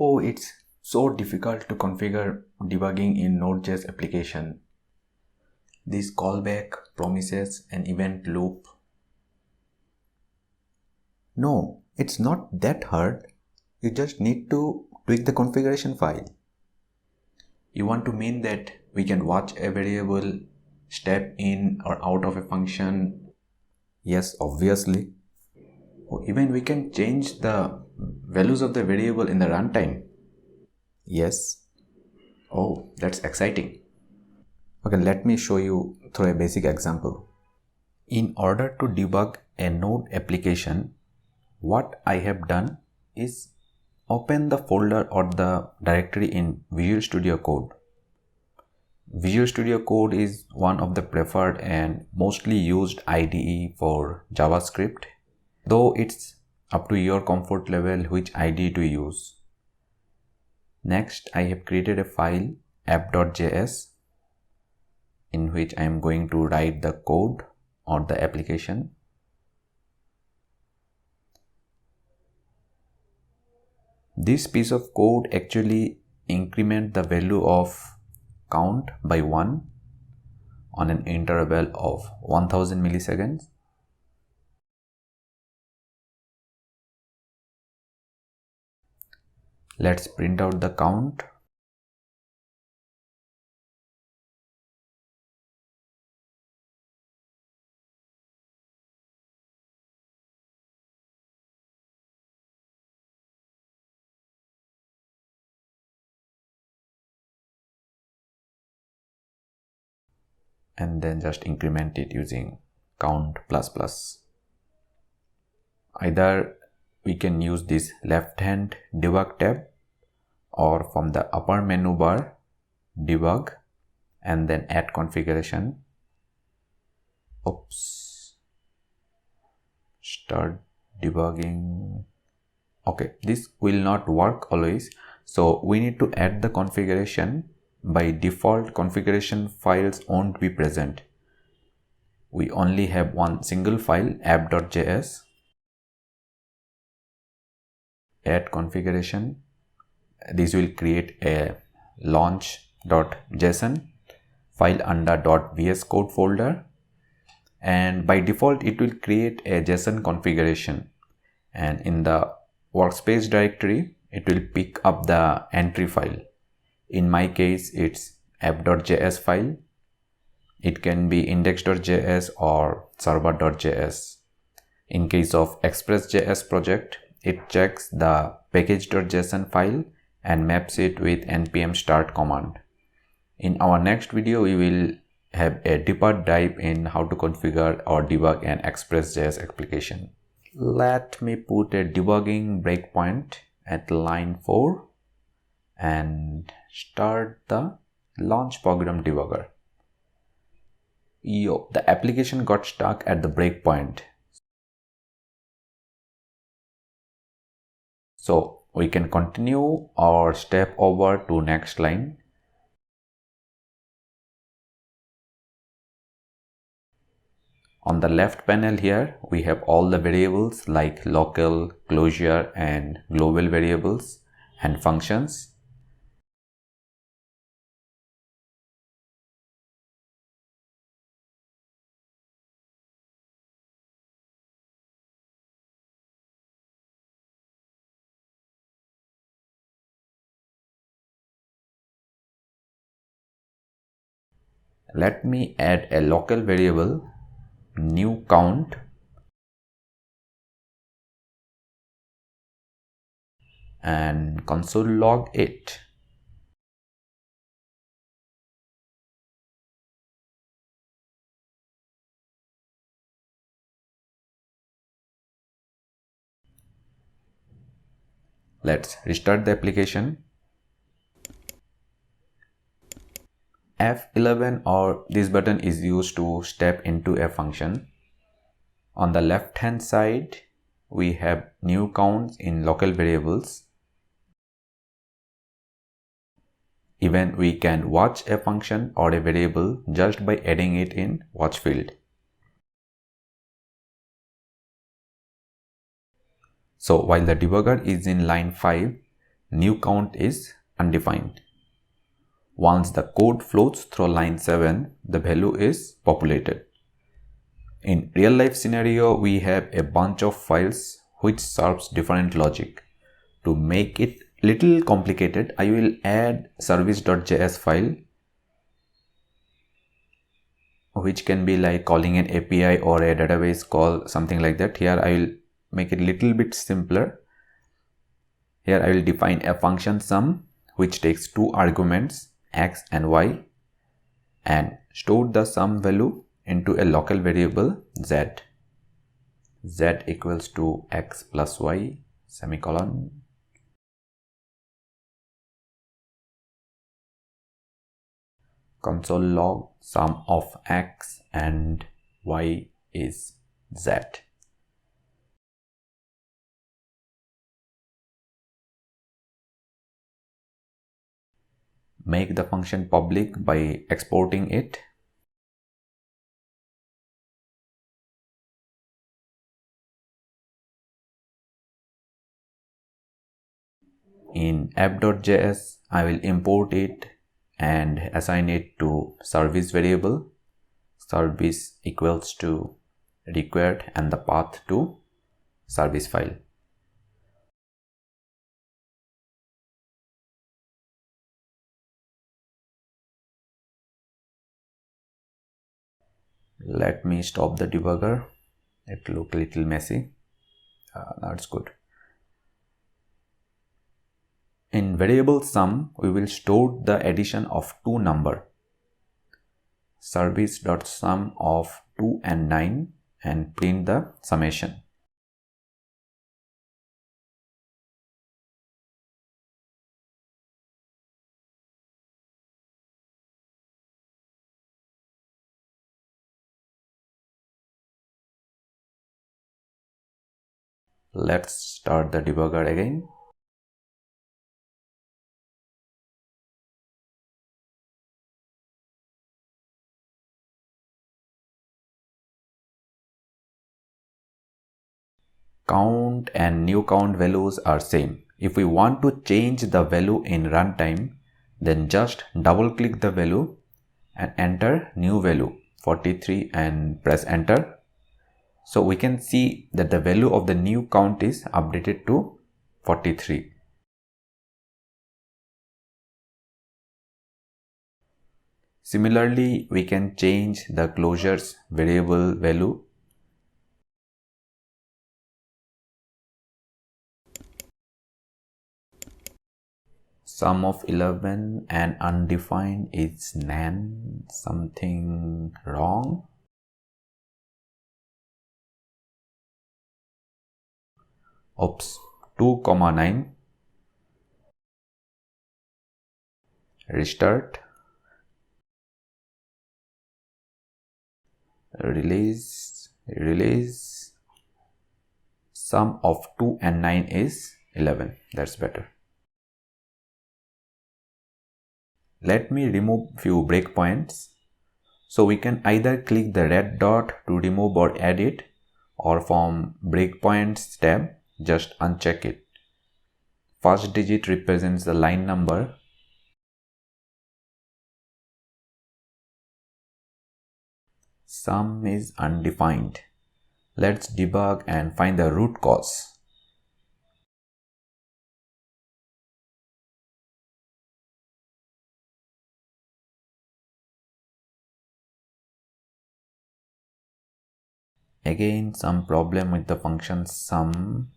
Oh, it's so difficult to configure debugging in Node.js application. This callback promises an event loop. No, it's not that hard. You just need to tweak the configuration file. You want to mean that we can watch a variable step in or out of a function? Yes, obviously. Or even we can change the values of the variable in the runtime? Yes. Oh, that's exciting. Okay, let me show you through a basic example. In order to debug a Node application, what I have done is open the folder or the directory in Visual Studio Code. Visual Studio Code is one of the preferred and mostly used IDE for JavaScript, though it's up to your comfort level which IDE to use. Next, I have created a file app.js in which I am going to write the code or the application. This piece of code actually increment the value of count by 1 on an interval of 1000 milliseconds. Let's print out the count. And then just increment it using count ++. Either we can use this left hand debug tab or from the upper menu bar debug and then add configuration. Oops, start debugging. Okay, this will not work always, so we need to add the configuration. By default, configuration files won't be present. We only have one single file app.js. Add configuration. This will create a launch.json file under .vs code folder, and by default it will create a JSON configuration, and in the workspace directory it will pick up the entry file. In my case it's app.js file. It can be index.js or server.js. In case of express.js project, it checks the package.json file and maps it with npm start command. In our next video, we will have a deeper dive in how to configure or debug an express.js application. Let me put a debugging breakpoint at line 4 and start the launch program debugger. The application got stuck at the breakpoint. So we can continue or step over to next line. On the left panel here, we have all the variables like local, closure and global variables and functions. Let me add a local variable, new count, and console log it. Let's restart the application. F11 or this button is used to step into a function. On the left hand side, we have new counts in local variables. Even we can watch a function or a variable just by adding it in watch field. So while the debugger is in line 5, new count is undefined. Once the code flows through line 7, the value is populated. In real life scenario, we have a bunch of files which serves different logic. To make it little complicated, I will add service.js file, which can be like calling an API or a database call, something like that. Here I will make it little bit simpler. Here I will define a function sum which takes two arguments x and y and store the sum value into a local variable z. Z equals to x plus y semicolon. Console log sum of x and y is z. Make the function public by exporting it. In app.js, I will import it and assign it to service variable. Service equals to required and the path to service file. Let me stop the debugger. It looked a little messy. That's good. In variable sum, we will store the addition of two numbers. Service.sum of 2 and 9 and print the summation. Let's start the debugger again. Count and new count values are same. If we want to change the value in runtime, then just double click the value and enter new value 43 and press enter. So we can see that the value of the new count is updated to 43. Similarly, we can change the closures variable value. Sum of 11 and undefined is nan. Something wrong. Oops, 2, 9. Restart. Release. Sum of 2 and 9 is 11. That's better. Let me remove few breakpoints. So we can either click the red dot to remove or add it, or from breakpoints tab, just uncheck it. First digit represents the line number. Sum is undefined. Let's debug and find the root cause. Again, some problem with the function sum.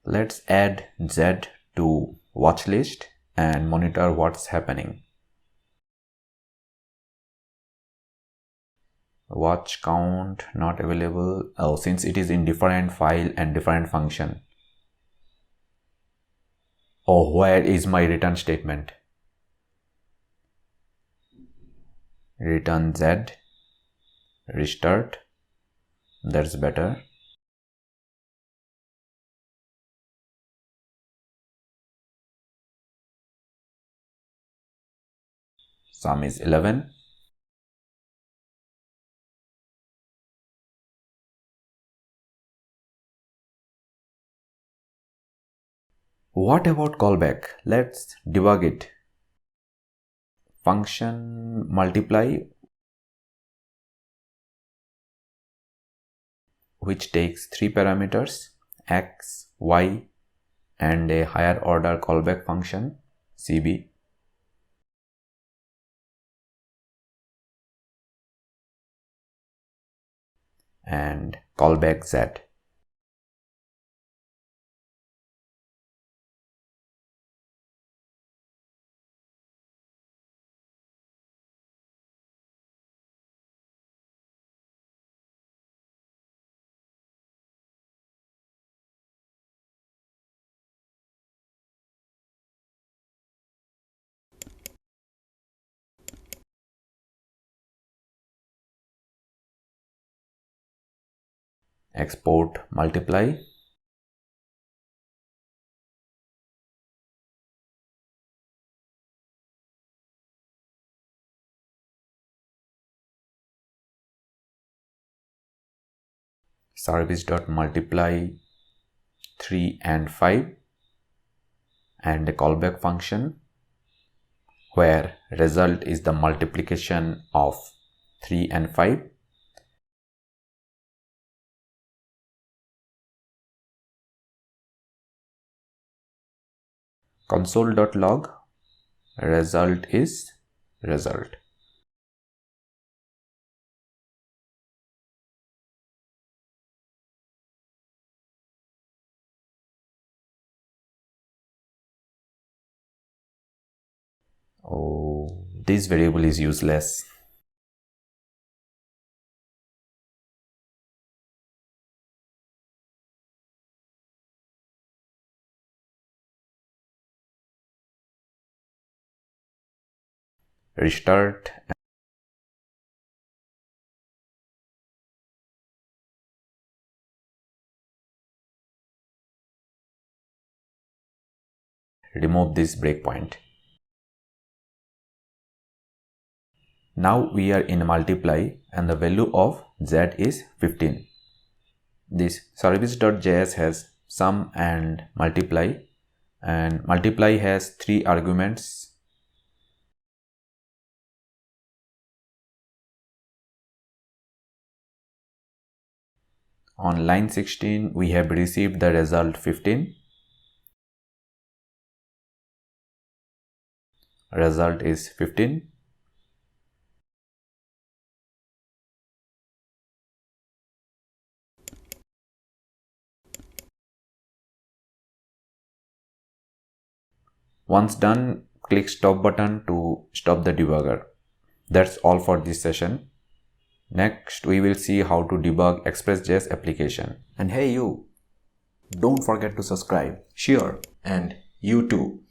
Let's add Z to watch list and monitor what's happening. Watch count not available. Oh, since it is in different file and different function. Oh, where is my return statement? Return Z. Restart. That's better. Sum is 11. What about callback? Let's debug it. Function multiply, which takes 3 parameters, x, y, and a higher order callback function, cb. And callback z. Export multiply. Service.multiply 3 and 5, and a callback function where result is the multiplication of 3 and 5. Console.log, result is result. Oh, this variable is useless. Restart. Remove this breakpoint. Now we are in multiply and the value of z is 15. This service.js has sum and multiply has 3 arguments. On line 16 we have received the result 15. Result is 15. Once done, click stop button to stop the debugger. That's all for this session. Next, we will see how to debug Express.js application. And hey you, don't forget to subscribe, share, and you too.